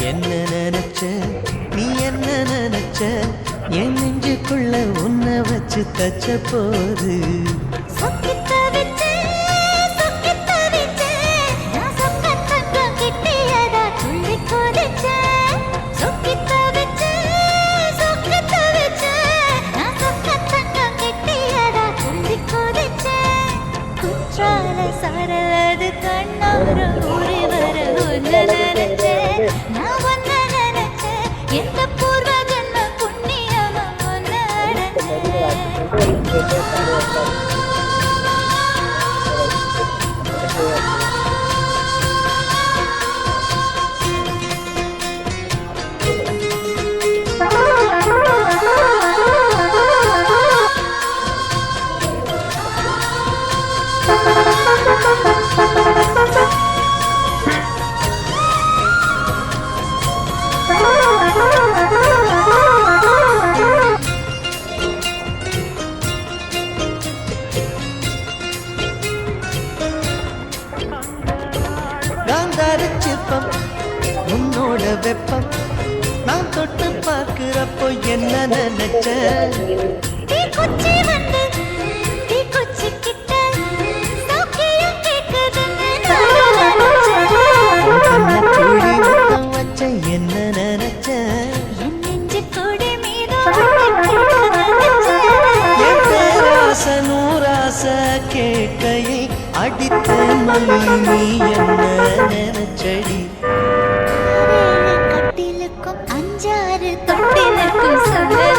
என்ன நினைச்ச நீ என்ன நினைச்ச என் நெஞ்சுக்குள்ள உன்னை வச்சு தச்ச போது சரது கண்ணார ஊறி வர ஒன்னு நினைச்சேன் நான் ஒன்னு நினைச்சேன் எந்த பூர்வ ஜன்ம புண்ணியமா ஒன்னு சிற்பம் உன்னோட வெப்பம் நான் தொட்டு பார்க்கிறப்போ என்ன நினைச்ச வச்ச என்ன நினைச்ச நூராச கேட்கையை அடித்த மொழி நீ என்ன நினைச்சடி கட்டிலுக்கும் 5 6 தொட்டிலுக்கும் சொல்ல